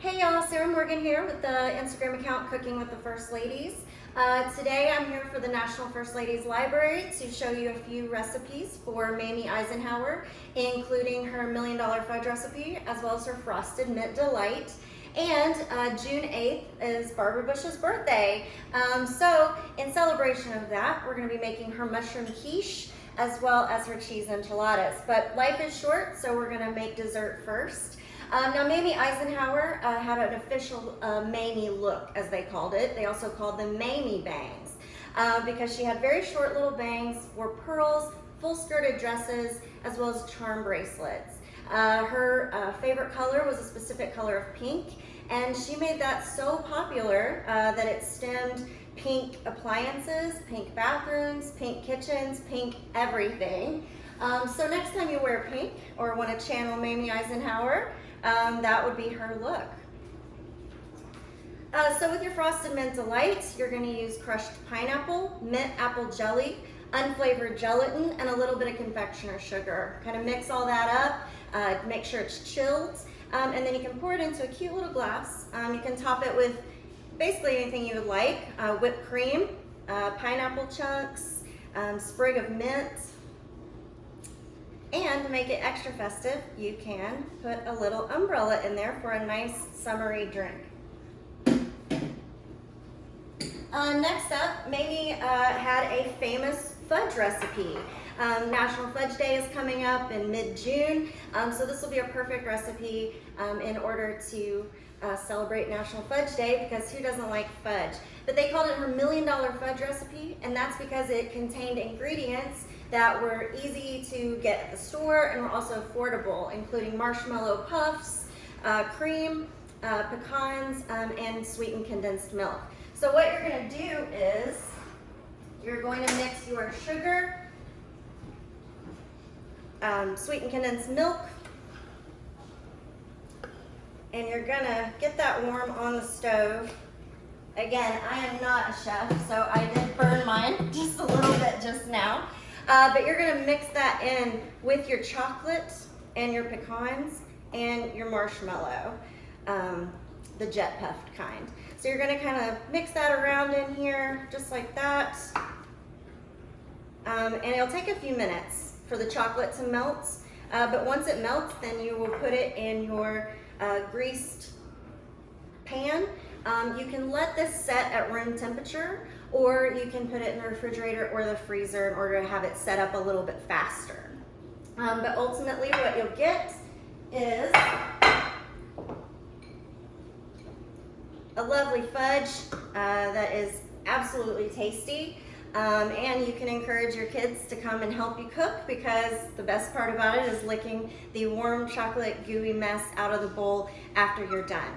Hey y'all, Sarah Morgan here with the Instagram account Cooking with the First Ladies. Today I'm here for the National First Ladies Library to show you a few recipes for Mamie Eisenhower, including her $1 Million Fudge recipe as well as her Frosted Mint Delight. And June 8th is Barbara Bush's birthday. So in celebration of that, we're going to be making her mushroom quiche as well as her cheese enchiladas. But life is short, so we're going to make dessert first. Now, Mamie Eisenhower had an official Mamie look, as they called it. They also called them Mamie bangs because she had very short little bangs, wore pearls, full skirted dresses, as well as charm bracelets. Her favorite color was a specific color of pink, and she made that so popular that it stemmed pink appliances, pink bathrooms, pink kitchens, pink everything. So next time you wear pink or want to channel Mamie Eisenhower, that would be her look. So with your Frosted Mint Delight, you're going to use crushed pineapple, mint apple jelly, unflavored gelatin, and a little bit of confectioner's sugar. Kind of mix all that up, make sure it's chilled, and then you can pour it into a cute little glass. You can top it with basically anything you would like, whipped cream, pineapple chunks, sprig of mint. And to make it extra festive, you can put a little umbrella in there for a nice summery drink. Next up, Mamie had a famous fudge recipe. National Fudge Day is coming up in mid-June, so this will be a perfect recipe in order to celebrate National Fudge Day, because who doesn't like fudge? But they called it her $1 Million Fudge recipe, and that's because it contained ingredients that were easy to get at the store and were also affordable, including marshmallow puffs, cream, pecans, and sweetened condensed milk. So what you're going to do is you're going to mix your sugar, sweetened condensed milk, and you're going to get that warm on the stove. Again, I am not a chef, so I did burn mine just a little bit just now. But you're going to mix that in with your chocolate and your pecans and your marshmallow, the jet puffed kind. So you're going to kind of mix that around in here just like that. And it'll take a few minutes for the chocolate to melt. But once it melts, then you will put it in your greased pan. You can let this set at room temperature, or you can put it in the refrigerator or the freezer in order to have it set up a little bit faster. But ultimately what you'll get is a lovely fudge that is absolutely tasty. And you can encourage your kids to come and help you cook, because the best part about it is licking the warm chocolate gooey mess out of the bowl after you're done.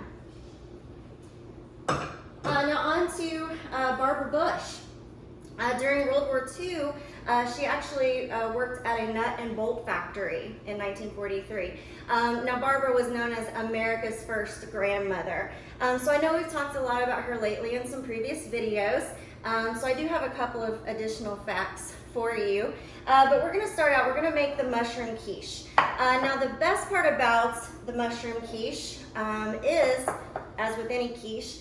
Now on to Barbara Bush. During World War II, she actually worked at a nut and bolt factory in 1943. Now Barbara was known as America's first grandmother. So I know we've talked a lot about her lately in some previous videos. So I do have a couple of additional facts for you. But we're going to start out, we're going to make the mushroom quiche. Now the best part about the mushroom quiche is, as with any quiche,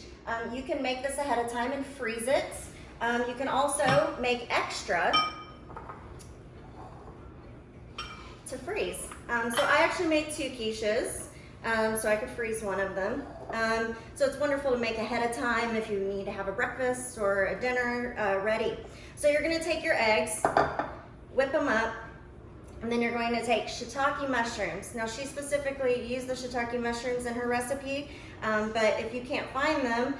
you can make this ahead of time and freeze it. You can also make extra to freeze. So I actually made 2 quiches, so I could freeze one of them. So it's wonderful to make ahead of time if you need to have a breakfast or a dinner ready. So you're going to take your eggs, whip them up, and then you're going to take shiitake mushrooms. Now she specifically used the shiitake mushrooms in her recipe, but if you can't find them,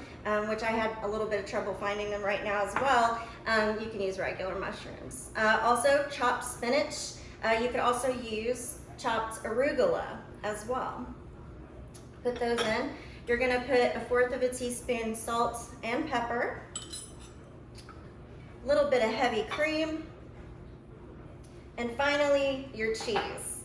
which I had a little bit of trouble finding them right now as well, you can use regular mushrooms. Also chopped spinach. You could also use chopped arugula as well. Put those in. You're going to put 1/4 teaspoon salt and pepper, a little bit of heavy cream, and finally your cheese.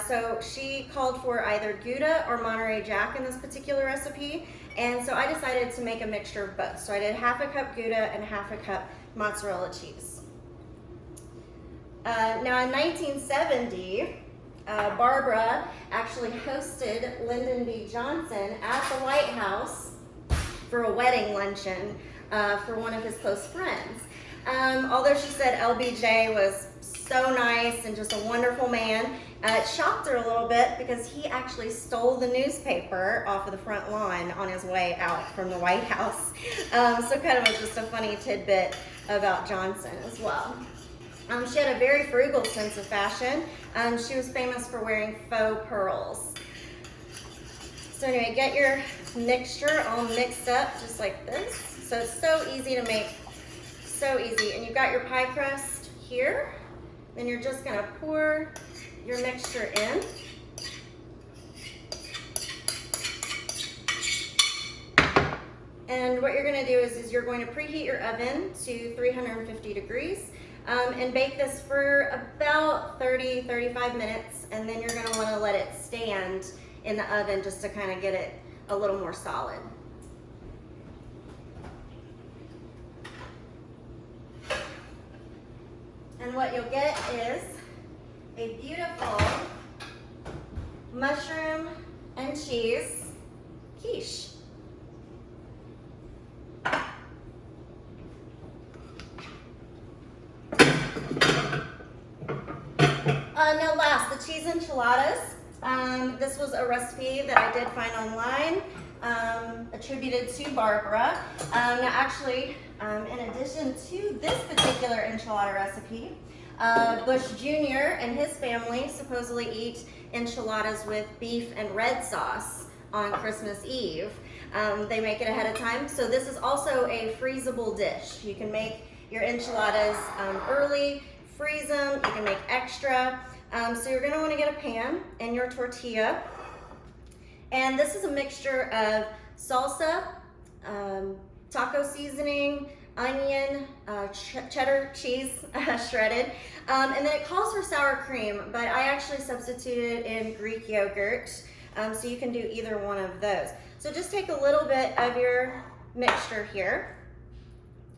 So she called for either Gouda or Monterey Jack in this particular recipe, and so I decided to make a mixture of both. So I did 1/2 cup Gouda and 1/2 cup mozzarella cheese. Now in 1970, Barbara actually hosted Lyndon B. Johnson at the White House for a wedding luncheon for one of his close friends. Although she said LBJ was so nice and just a wonderful man, it shocked her a little bit because he actually stole the newspaper off of the front lawn on his way out from the White House. So kind of just a funny tidbit about Johnson as well. She had a very frugal sense of fashion. She was famous for wearing faux pearls. So anyway, get your mixture all mixed up just like this. So it's so easy to make, so easy. And you've got your pie crust here. Then you're just gonna pour your mixture in. And what you're gonna do is you're going to preheat your oven to 350 degrees and bake this for about 30-35 minutes, and then you're gonna wanna let it stand in the oven just to kind of get it a little more solid. And what you'll get is a beautiful mushroom and cheese quiche. Now last, the cheese enchiladas. This was a recipe that I did find online, attributed to Barbara. Now actually, in addition to this particular enchilada recipe, Bush Jr. and his family supposedly eat enchiladas with beef and red sauce on Christmas Eve. They make it ahead of time. So this is also a freezable dish. You can make your enchiladas early, freeze them, you can make extra. So you're gonna wanna get a pan and your tortilla. And this is a mixture of salsa, taco seasoning, onion, cheddar cheese shredded, and then it calls for sour cream, but I actually substituted in Greek yogurt, so you can do either one of those. So just take a little bit of your mixture here.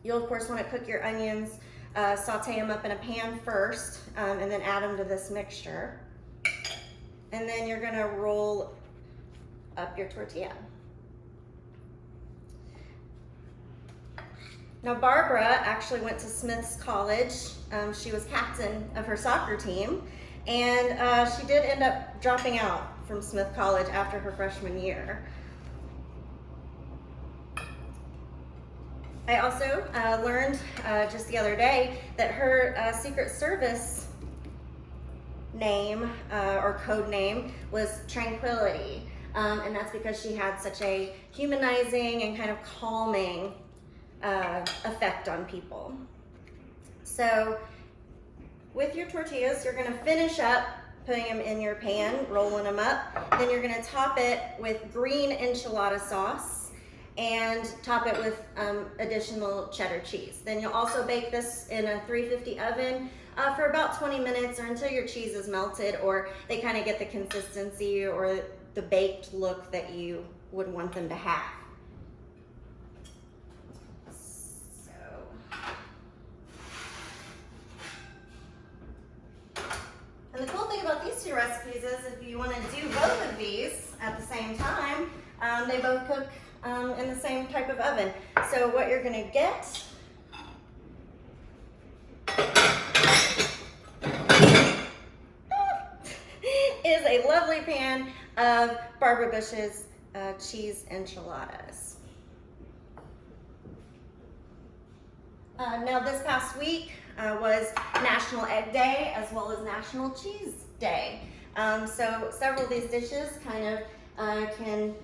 You'll of course want to cook your onions, saute them up in a pan first, and then add them to this mixture. And then you're gonna roll up your tortilla. Now Barbara actually went to Smith's College. She was captain of her soccer team, and she did end up dropping out from Smith College after her freshman year. I also learned just the other day that her Secret Service name or code name was Tranquility, and that's because she had such a humanizing and kind of calming effect on people. So with your tortillas, you're gonna finish up putting them in your pan, rolling them up. Then you're gonna top it with green enchilada sauce and top it with additional cheddar cheese. Then you'll also bake this in a 350 oven for about 20 minutes or until your cheese is melted or they kind of get the consistency or the baked look that you would want them to have. And the cool thing about these two recipes is if you want to do both of these at the same time, they both cook in the same type of oven. So what you're going to get is a lovely pan of Barbara Bush's cheese enchiladas. Now this past week was National Egg Day as well as National Cheese Day. So several of these dishes kind of can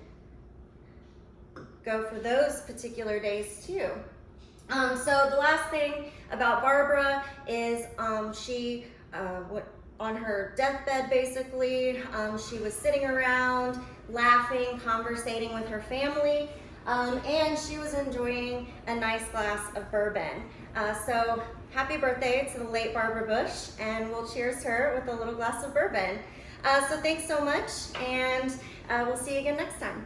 go for those particular days too. So the last thing about Barbara is she on her deathbed basically, she was sitting around laughing, conversating with her family, and she was enjoying a nice glass of bourbon. So happy birthday to the late Barbara Bush, and we'll cheers her with a little glass of bourbon. So thanks so much, and we'll see you again next time.